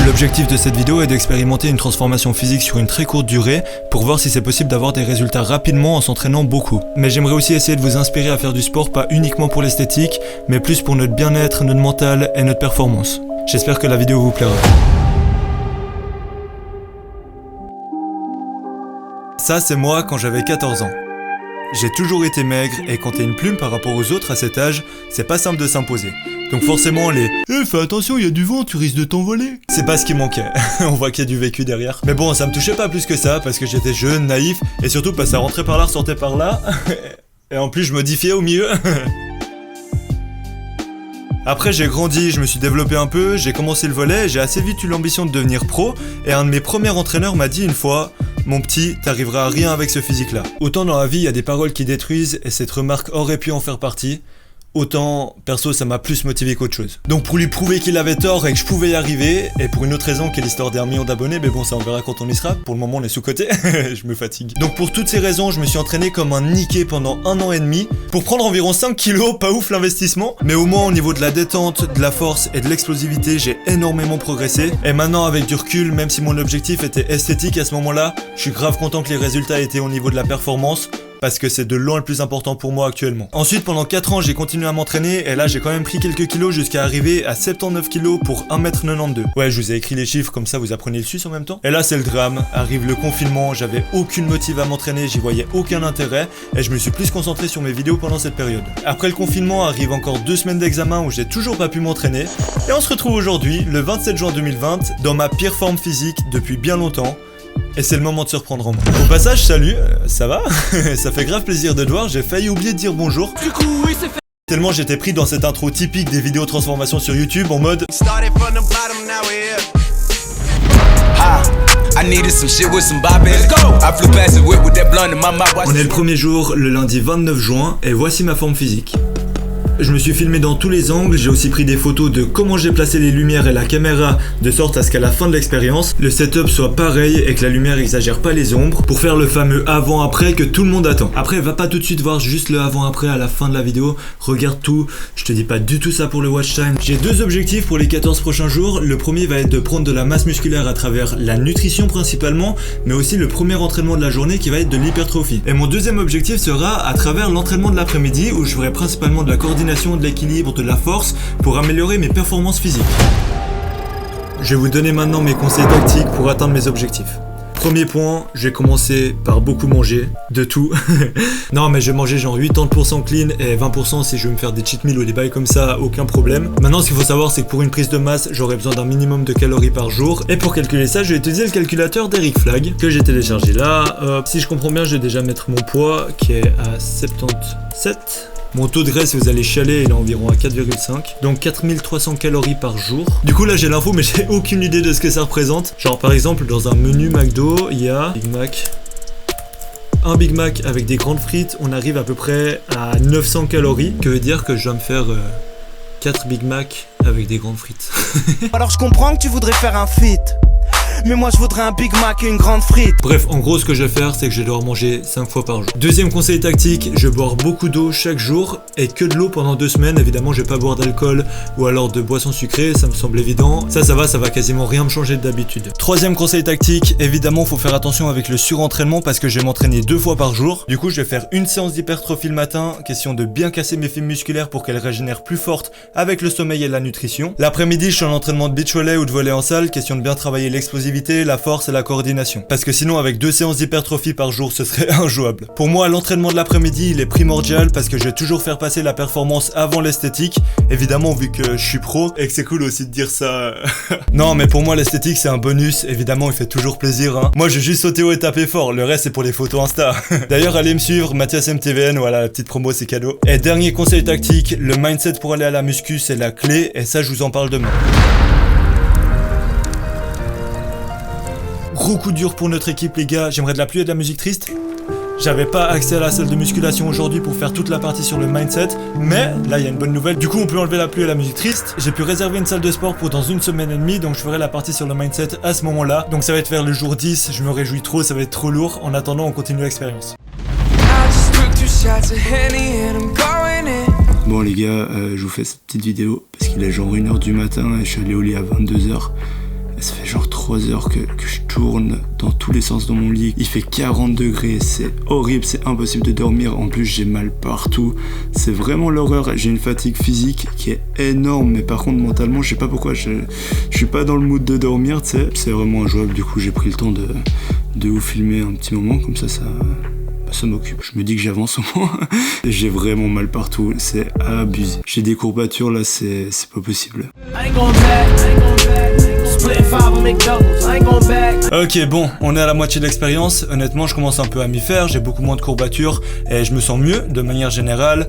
L'objectif de cette vidéo est d'expérimenter une transformation physique sur une très courte durée pour voir si c'est possible d'avoir des résultats rapidement en s'entraînant beaucoup. Mais j'aimerais aussi essayer de vous inspirer à faire du sport pas uniquement pour l'esthétique, mais plus pour notre bien-être, notre mental et notre performance. J'espère que la vidéo vous plaira. Ça, c'est moi quand j'avais 14 ans. J'ai toujours été maigre et quand t'es une plume par rapport aux autres à cet âge, c'est pas simple de s'imposer. Donc forcément les « fais attention, il y a du vent, tu risques de t'envoler », c'est pas ce qui manquait. On voit qu'il y a du vécu derrière. Mais bon, ça me touchait pas plus que ça parce que j'étais jeune, naïf et surtout parce que ça rentrait par là, ressortait par là. Et en plus, je modifiais au milieu. Après j'ai grandi, je me suis développé un peu, j'ai commencé le volley, j'ai assez vite eu l'ambition de devenir pro et un de mes premiers entraîneurs m'a dit une fois « Mon petit, t'arriveras à rien avec ce physique-là ». Autant dans la vie il y a des paroles qui détruisent et cette remarque aurait pu en faire partie, autant perso ça m'a plus motivé qu'autre chose. Donc pour lui prouver qu'il avait tort et que je pouvais y arriver, et pour une autre raison qui est l'histoire des 1 million d'abonnés, mais bon ça on verra quand on y sera, pour le moment on est sous-coté, je me fatigue. Donc pour toutes ces raisons je me suis entraîné comme un niqué pendant 1 an et demi, pour prendre environ 5 kilos, pas ouf l'investissement, mais au moins au niveau de la détente, de la force et de l'explosivité j'ai énormément progressé, et maintenant avec du recul, même si mon objectif était esthétique à ce moment-là, je suis grave content que les résultats étaient au niveau de la performance, parce que c'est de loin le plus important pour moi actuellement. Ensuite, pendant 4 ans, j'ai continué à m'entraîner et là, j'ai quand même pris quelques kilos jusqu'à arriver à 79 kilos pour 1m92. Ouais, je vous ai écrit les chiffres, comme ça vous apprenez le sus en même temps. Et là, c'est le drame. Arrive le confinement, j'avais aucune motive à m'entraîner, j'y voyais aucun intérêt et je me suis plus concentré sur mes vidéos pendant cette période. Après le confinement, arrive encore 2 semaines d'examen où j'ai toujours pas pu m'entraîner et on se retrouve aujourd'hui, le 27 juin 2020, dans ma pire forme physique depuis bien longtemps. Et c'est le moment de se reprendre en main. Au passage, salut, ça va? Ça fait grave plaisir de te voir, j'ai failli oublier de dire bonjour. Du coup, oui, c'est fait. Tellement j'étais pris dans cette intro typique des vidéos transformation sur YouTube en mode On est le premier jour, le lundi 29 juin, et voici ma forme physique. Je me suis filmé dans tous les angles, j'ai aussi pris des photos de comment j'ai placé les lumières et la caméra de sorte à ce qu'à la fin de l'expérience, le setup soit pareil et que la lumière exagère pas les ombres pour faire le fameux avant-après que tout le monde attend. Après, va pas tout de suite voir juste le avant-après à la fin de la vidéo, regarde tout, je te dis pas du tout ça pour le watch time. J'ai 2 objectifs pour les 14 prochains jours, le premier va être de prendre de la masse musculaire à travers la nutrition principalement, mais aussi le premier entraînement de la journée qui va être de l'hypertrophie. Et mon deuxième objectif sera à travers l'entraînement de l'après-midi où je ferai principalement de la coordination, de l'équilibre, de la force pour améliorer mes performances physiques. Je vais vous donner maintenant mes conseils tactiques pour atteindre mes objectifs. Premier point, je vais commencer par beaucoup manger, de tout. Non mais je vais manger genre 80% clean et 20% si je veux me faire des cheat meals ou des bails comme ça, aucun problème. Maintenant ce qu'il faut savoir c'est que pour une prise de masse, j'aurai besoin d'un minimum de calories par jour. Et pour calculer ça, je vais utiliser le calculateur d'Eric Flag que j'ai téléchargé là. Si je comprends bien, je vais déjà mettre mon poids qui est à 77. Mon taux de graisse, si vous allez chialer, il est environ à 4,5. Donc 4300 calories par jour. Du coup là j'ai l'info mais j'ai aucune idée de ce que ça représente. Genre par exemple dans un menu McDo, il y a Big Mac. Un Big Mac avec des grandes frites, on arrive à peu près à 900 calories. Que veut dire que je dois me faire 4 Big Mac avec des grandes frites. Alors je comprends que tu voudrais faire un feat, mais moi je voudrais un Big Mac et une grande frite. Bref, en gros ce que je vais faire c'est que je vais devoir manger 5 fois par jour. Deuxième conseil tactique, je vais boire beaucoup d'eau chaque jour et que de l'eau pendant 2 semaines. Évidemment je vais pas boire d'alcool ou alors de boissons sucrées, ça me semble évident. Ça va quasiment rien me changer d'habitude. Troisième conseil tactique, évidemment faut faire attention avec le surentraînement parce que je vais m'entraîner 2 fois par jour. Du coup je vais faire une séance d'hypertrophie le matin, question de bien casser mes fibres musculaires pour qu'elles régénèrent plus fortes avec le sommeil et la nutrition. L'après-midi je suis en entraînement de beach volley ou de volley en salle, question de bien travailler l'explosivité, la force et la coordination. Parce que sinon avec 2 séances d'hypertrophie par jour ce serait injouable. Pour moi l'entraînement de l'après-midi il est primordial parce que je vais toujours faire passer la performance avant l'esthétique. Évidemment vu que je suis pro et que c'est cool aussi de dire ça. Non mais pour moi l'esthétique c'est un bonus, évidemment il fait toujours plaisir hein. Moi je vais juste sauter haut et taper fort, le reste c'est pour les photos Insta. D'ailleurs allez me suivre, Mathias MTVN, voilà la petite promo c'est cadeau. Et dernier conseil tactique, le mindset pour aller à la muscu c'est la clé et ça je vous en parle demain. Gros coup dur pour notre équipe les gars, j'aimerais de la pluie et de la musique triste. J'avais pas accès à la salle de musculation aujourd'hui pour faire toute la partie sur le mindset, mais là il y a une bonne nouvelle, du coup on peut enlever la pluie et la musique triste. J'ai pu réserver une salle de sport pour dans 1 semaine et demie, donc je ferai la partie sur le mindset à ce moment-là. Donc ça va être vers le jour 10, je me réjouis trop, ça va être trop lourd. En attendant on continue l'expérience. Bon les gars, je vous fais cette petite vidéo parce qu'il est genre 1h du matin et je suis allé au lit à 22h. Et ça fait genre 3 heures que je tourne dans tous les sens dans mon lit. Il fait 40 degrés, c'est horrible, c'est impossible de dormir. En plus, j'ai mal partout. C'est vraiment l'horreur. J'ai une fatigue physique qui est énorme, mais par contre, mentalement, je sais pas pourquoi. Je suis pas dans le mood de dormir, tu sais. C'est vraiment injouable. Du coup, j'ai pris le temps de vous filmer un petit moment, comme ça m'occupe. Je me dis que j'avance au moins. J'ai vraiment mal partout, c'est abusé. J'ai des courbatures là, c'est pas possible. Ok, bon, on est à la moitié de l'expérience. Honnêtement, je commence un peu à m'y faire. J'ai beaucoup moins de courbatures et je me sens mieux de manière générale.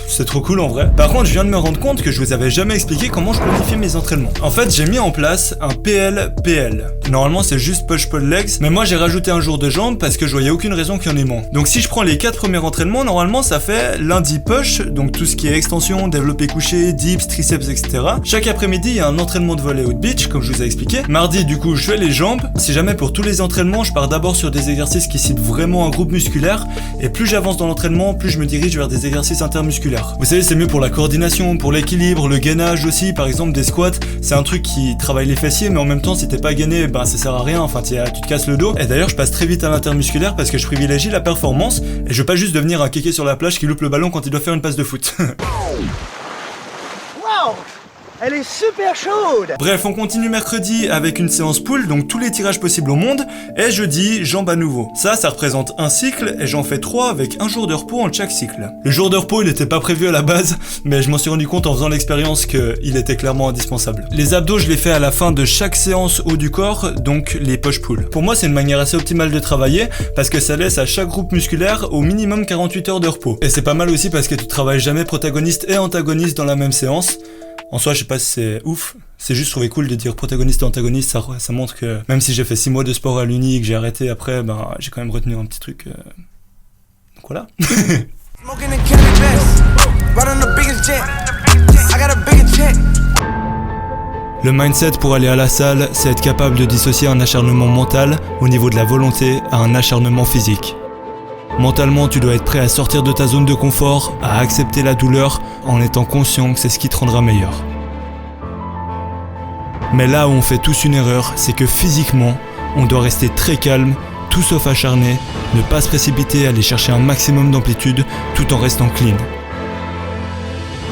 C'est trop cool en vrai. Par contre, je viens de me rendre compte que je vous avais jamais expliqué comment je planifiais mes entraînements. En fait, j'ai mis en place un PL-PL. Normalement, c'est juste push-pull legs, mais moi j'ai rajouté un jour de jambes parce que je voyais aucune raison qu'il y en ait moins. Donc si je prends les 4 premiers entraînements, normalement ça fait lundi push, donc tout ce qui est extension, développé couché, dips, triceps, etc. Chaque après-midi, il y a un entraînement de volley ou de beach, comme je vous ai expliqué. Mardi, du coup, je fais les jambes. Si jamais pour tous les entraînements, je pars d'abord sur des exercices qui ciblent vraiment un groupe musculaire, et plus j'avance dans l'entraînement, plus je me dirige vers des exercices intermusculaires. Vous savez, c'est mieux pour la coordination, pour l'équilibre, le gainage aussi. Par exemple, des squats, c'est un truc qui travaille les fessiers, mais en même temps, si t'es pas gainé, ben ça sert à rien. Enfin, tu te casses le dos. Et d'ailleurs, je passe très vite à l'intermusculaire parce que je privilégie la performance et je veux pas juste devenir un kéké sur la plage qui loupe le ballon quand il doit faire une passe de foot. Wow! Elle est super chaude! Bref, on continue mercredi avec une séance pull, donc tous les tirages possibles au monde, et jeudi, jambes à nouveau. Ça représente un cycle, et j'en fais 3 avec un jour de repos entre chaque cycle. Le jour de repos, il était pas prévu à la base, mais je m'en suis rendu compte en faisant l'expérience qu'il était clairement indispensable. Les abdos, je les fais à la fin de chaque séance haut du corps, donc les push-pull. Pour moi, c'est une manière assez optimale de travailler, parce que ça laisse à chaque groupe musculaire au minimum 48 heures de repos. Et c'est pas mal aussi parce que tu travailles jamais protagoniste et antagoniste dans la même séance. En soi, je sais pas si c'est ouf, c'est juste trouvé cool de dire protagoniste et antagoniste, ça montre que même si j'ai fait 6 mois de sport à l'uni et que j'ai arrêté après, ben j'ai quand même retenu un petit truc. Donc voilà. Le mindset pour aller à la salle, c'est être capable de dissocier un acharnement mental au niveau de la volonté à un acharnement physique. Mentalement, tu dois être prêt à sortir de ta zone de confort, à accepter la douleur en étant conscient que c'est ce qui te rendra meilleur. Mais là où on fait tous une erreur, c'est que physiquement, on doit rester très calme, tout sauf acharné, ne pas se précipiter, aller chercher un maximum d'amplitude tout en restant clean.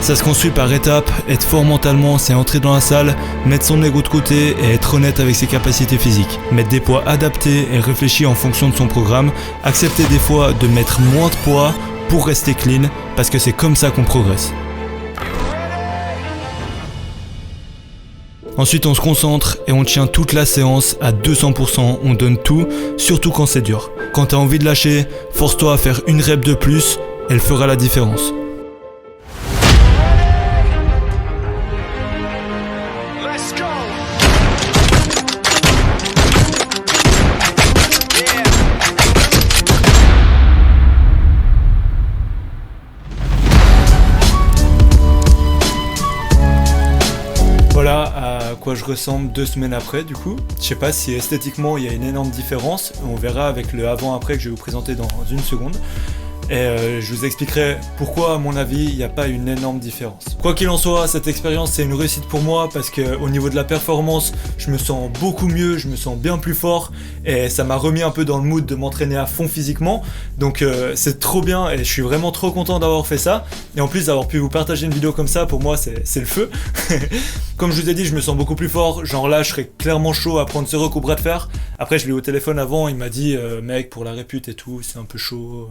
Ça se construit par étapes, être fort mentalement, c'est entrer dans la salle, mettre son ego de côté et être honnête avec ses capacités physiques. Mettre des poids adaptés et réfléchir en fonction de son programme, accepter des fois de mettre moins de poids pour rester clean, parce que c'est comme ça qu'on progresse. Ensuite on se concentre et on tient toute la séance à 200%, on donne tout, surtout quand c'est dur. Quand t'as envie de lâcher, force-toi à faire une rep de plus, elle fera la différence. Voilà à quoi je ressemble 2 semaines après du coup. Je sais pas si esthétiquement il y a une énorme différence, on verra avec le avant-après que je vais vous présenter dans une seconde. Et je vous expliquerai pourquoi à mon avis il n'y a pas une énorme différence. Quoi qu'il en soit, cette expérience c'est une réussite pour moi parce que au niveau de la performance, je me sens beaucoup mieux, je me sens bien plus fort et ça m'a remis un peu dans le mood de m'entraîner à fond physiquement. Donc c'est trop bien et je suis vraiment trop content d'avoir fait ça. Et en plus d'avoir pu vous partager une vidéo comme ça, pour moi c'est le feu. Comme je vous ai dit, je me sens beaucoup plus fort, genre là je serais clairement chaud à prendre ce rec au bras de fer. Après je l'ai eu au téléphone avant, il m'a dit mec pour la répute et tout, c'est un peu chaud.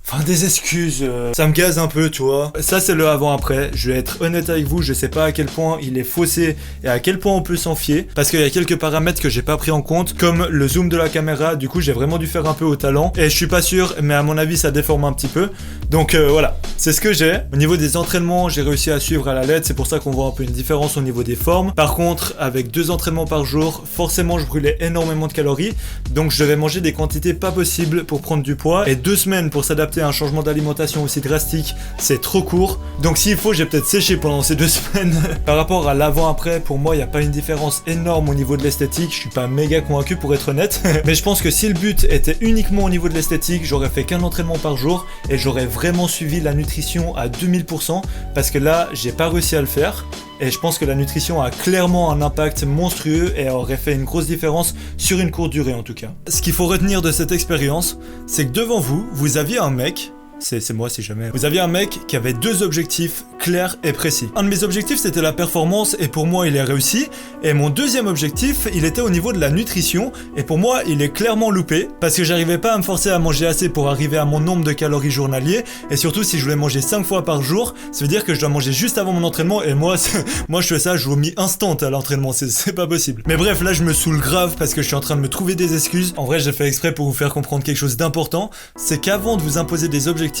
Enfin des excuses, ça me gaze un peu tu vois. Ça c'est le avant-après, je vais être honnête avec vous, je sais pas à quel point il est faussé et à quel point on peut s'en fier. Parce qu'il y a quelques paramètres que j'ai pas pris en compte, comme le zoom de la caméra, du coup j'ai vraiment dû faire un peu au talent. Et je suis pas sûr, mais à mon avis ça déforme un petit peu. Donc voilà, c'est ce que j'ai. Au niveau des entraînements, j'ai réussi à suivre à la lettre, c'est pour ça qu'on voit un peu une différence au niveau des formes. Par contre, avec 2 entraînements par jour, forcément je brûlais énormément de calories. Donc je devais manger des quantités pas possibles pour prendre du poids. Et 2 semaines pour s'adapter à un changement d'alimentation aussi drastique, c'est trop court. Donc s'il faut, j'ai peut-être séché pendant ces 2 semaines. Par rapport à l'avant-après, pour moi, il n'y a pas une différence énorme au niveau de l'esthétique. Je suis pas méga convaincu pour être honnête. Mais je pense que si le but était uniquement au niveau de l'esthétique, j'aurais fait qu'un entraînement par jour et j'aurais vraiment suivi la nutrition à 2000%. Parce que là, j'ai pas réussi à le faire. Et je pense que la nutrition a clairement un impact monstrueux et aurait fait une grosse différence sur une courte durée en tout cas. Ce qu'il faut retenir de cette expérience, c'est que devant vous, vous aviez un mec, c'est moi si jamais. Vous aviez un mec qui avait 2 objectifs clairs et précis. Un de mes objectifs c'était la performance et pour moi il est réussi. Et mon deuxième objectif il était au niveau de la nutrition et pour moi il est clairement loupé parce que j'arrivais pas à me forcer à manger assez pour arriver à mon nombre de calories journalier. Et surtout si je voulais manger 5 fois par jour, ça veut dire que je dois manger juste avant mon entraînement et moi je fais ça, je vomis instant à l'entraînement, c'est pas possible. Mais bref, là je me saoule grave parce que je suis en train de me trouver des excuses. En vrai j'ai fait exprès pour vous faire comprendre quelque chose d'important, c'est qu'avant de vous imposer des objectifs,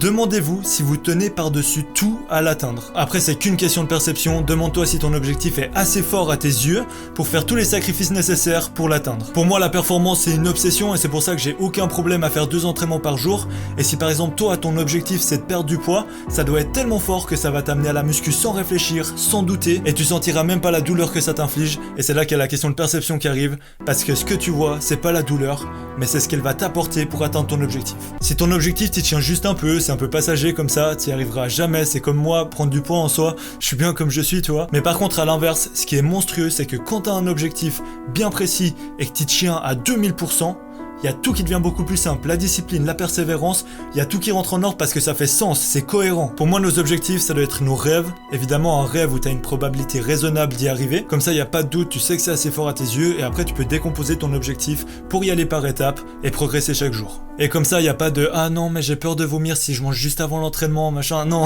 demandez-vous si vous tenez par-dessus tout à l'atteindre. Après, c'est qu'une question de perception. Demande-toi si ton objectif est assez fort à tes yeux pour faire tous les sacrifices nécessaires pour l'atteindre. Pour moi, la performance, c'est une obsession et c'est pour ça que j'ai aucun problème à faire 2 entraînements par jour. Et si par exemple, toi, ton objectif, c'est de perdre du poids, ça doit être tellement fort que ça va t'amener à la muscu sans réfléchir, sans douter, et tu sentiras même pas la douleur que ça t'inflige. Et c'est là qu'il y a la question de perception qui arrive, parce que ce que tu vois, c'est pas la douleur, mais c'est ce qu'elle va t'apporter pour atteindre ton objectif. Si ton objectif t'y tient juste un peu, c'est un peu passager comme ça, t'y arriveras jamais, c'est comme moi, prendre du poids en soi, je suis bien comme je suis, tu vois. Mais par contre, à l'inverse, ce qui est monstrueux, c'est que quand t'as un objectif bien précis et que t'y tiens à 2000%, il y a tout qui devient beaucoup plus simple, la discipline, la persévérance, il y a tout qui rentre en ordre parce que ça fait sens, c'est cohérent. Pour moi, nos objectifs, ça doit être nos rêves. Évidemment, un rêve où tu as une probabilité raisonnable d'y arriver. Comme ça, il n'y a pas de doute, tu sais que c'est assez fort à tes yeux et après, tu peux décomposer ton objectif pour y aller par étapes et progresser chaque jour. Et comme ça, il n'y a pas de « Ah non, mais j'ai peur de vomir si je mange juste avant l'entraînement, machin. » Non,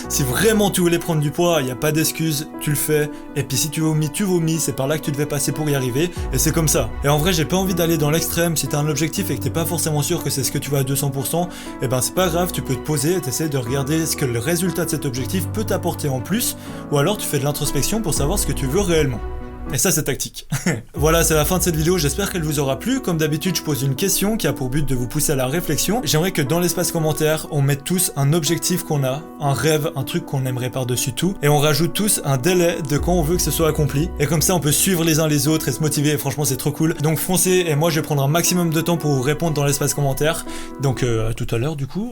si vraiment tu voulais prendre du poids, il n'y a pas d'excuse, tu le fais. Et puis si tu vomis, c'est par là que tu devais passer pour y arriver. Et c'est comme ça. Et en vrai, j'ai pas envie d'aller dans l'extrême. Si t'as un objectif et que t'es pas forcément sûr que c'est ce que tu vas à 200%, et ben c'est pas grave, tu peux te poser et t'essayes de regarder ce que le résultat de cet objectif peut t'apporter en plus. Ou alors tu fais de l'introspection pour savoir ce que tu veux réellement. Et ça c'est tactique. Voilà, c'est la fin de cette vidéo, j'espère qu'elle vous aura plu. Comme d'habitude, je pose une question qui a pour but de vous pousser à la réflexion. J'aimerais que dans l'espace commentaire, on mette tous un objectif qu'on a, un rêve, un truc qu'on aimerait par-dessus tout, et on rajoute tous un délai de quand on veut que ce soit accompli. Et comme ça, on peut suivre les uns les autres et se motiver, et franchement c'est trop cool. Donc foncez, et moi je vais prendre un maximum de temps pour vous répondre dans l'espace commentaire. Donc à tout à l'heure du coup.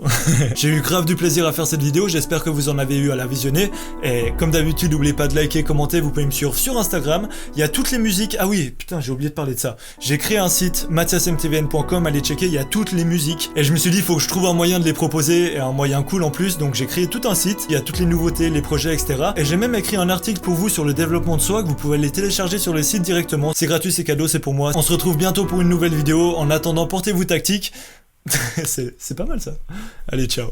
J'ai eu grave du plaisir à faire cette vidéo, j'espère que vous en avez eu à la visionner. Et comme d'habitude, n'oubliez pas de liker, commenter, vous pouvez me suivre sur Instagram. Il y a toutes les musiques. Ah oui, putain, j'ai oublié de parler de ça. J'ai créé un site, mathiasmtvn.com, allez checker, il y a toutes les musiques. Et je me suis dit, il faut que je trouve un moyen de les proposer, et un moyen cool en plus. Donc j'ai créé tout un site, il y a toutes les nouveautés, les projets, etc. Et j'ai même écrit un article pour vous sur le développement de soi, que vous pouvez les télécharger sur le site directement. C'est gratuit, c'est cadeau, c'est pour moi. On se retrouve bientôt pour une nouvelle vidéo. En attendant, portez-vous tactique. C'est pas mal ça. Allez, ciao.